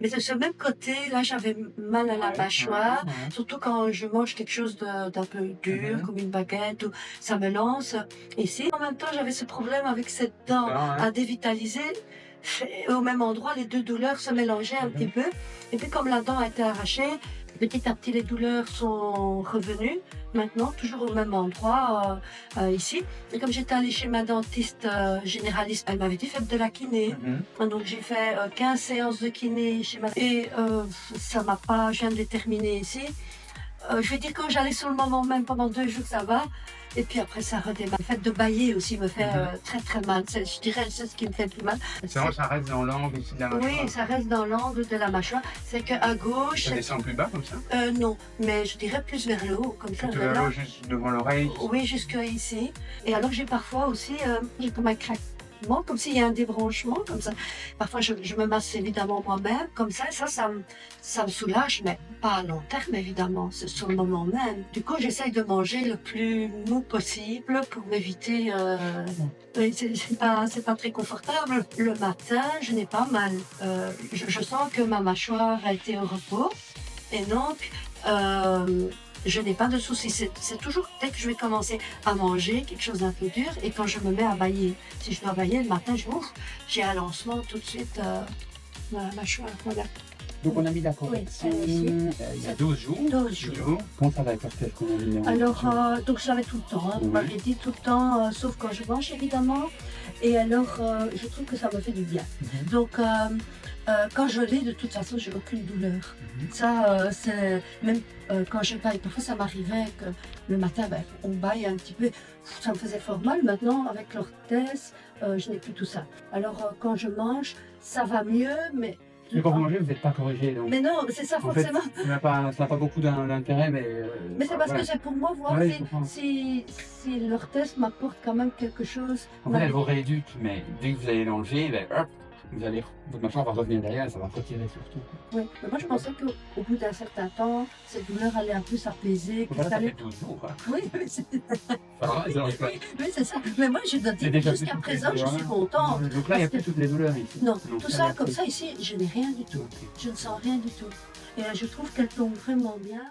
Mais de ce même côté, là, j'avais mal à la mâchoire, surtout quand je mange quelque chose d'un peu dur, comme une baguette, ou ça me lance ici. En même temps, j'avais ce problème avec cette dent à dévitaliser. Et au même endroit, les deux douleurs se mélangeaient un petit peu. Et puis, comme la dent a été arrachée, petit à petit, les douleurs sont revenues. Maintenant, toujours au même endroit, ici. Et comme j'étais allée chez ma dentiste généraliste, elle m'avait dit faites de la kiné. Donc j'ai fait 15 séances de kiné chez ma... Et ça m'a pas... Je viens de les terminer ici. Je vais dire quand j'allais sur le moment même, pendant 2 jours, ça va. Et puis après, ça redémarre. Le fait de bailler aussi me fait très très mal. Je dirais c'est ce qui me fait le plus mal. C'est vrai, ça reste dans l'angle ici de la mâchoire. Oui, ça reste dans l'angle de la mâchoire. C'est qu'à gauche... Ça descend plus bas comme ça? Non, mais je dirais plus vers le haut, comme ça. Plutôt vers le haut, juste devant l'oreille? Oui, jusqu'à ici. Et alors j'ai parfois aussi, j'ai comme un craquement, comme s'il y a un débranchement, comme ça. Parfois je me masse évidemment moi-même, comme ça, ça me soulage, mais pas à long terme évidemment, c'est sur le moment même. Du coup, j'essaye de manger le plus mou possible pour m'éviter... c'est pas très confortable. Le matin, je n'ai pas mal. Je sens que ma mâchoire a été au repos. Et donc, je n'ai pas de soucis. C'est toujours dès que je vais commencer à manger quelque chose d'un peu dur et quand je me mets à bailler. Si je dois bailler le matin, j'ai un lancement tout de suite dans la mâchoire. Voilà. Donc on a mis la correction il y a 12 jours. 12 jours. Comment ça va avec Orthès qu'on a mis Alors, donc je l'avais tout le temps. Vous m'avez dit tout le temps, sauf quand je mange évidemment. Et alors, je trouve que ça me fait du bien. Donc, quand je l'ai, de toute façon, j'ai aucune douleur. Ça, c'est même quand je baille. Parfois, ça m'arrivait que le matin, on baille un petit peu. Ça me faisait fort mal. Maintenant, avec l'orthèse, je n'ai plus tout ça. Alors, quand je mange, ça va mieux, mais... Mais quand vous mangez, vous n'êtes pas corrigé. Donc... Mais non, c'est ça, forcément. En fait, ça n'a pas beaucoup d'intérêt, mais... Mais c'est parce que c'est pour moi, voir ouais, si l'orthèse m'apporte quand même quelque chose. En fait, elle vous rééduque, mais dès que vous allez l'enlever, hop, votre mâchoire va revenir derrière, ça va retirer surtout. Oui, mais moi je pensais qu'au bout d'un certain temps, cette douleur allait un peu s'apaiser. Voilà, ça fait 12 jours. Hein. Oui, c'est oui, c'est ça. Mais moi je dois dire, jusqu'à présent, je suis contente. Donc là, il n'y a plus toutes les douleurs ici. Non, tout ça, comme ça ici, je n'ai rien du tout. Je ne sens rien du tout. Et là, je trouve qu'elle tombe vraiment bien.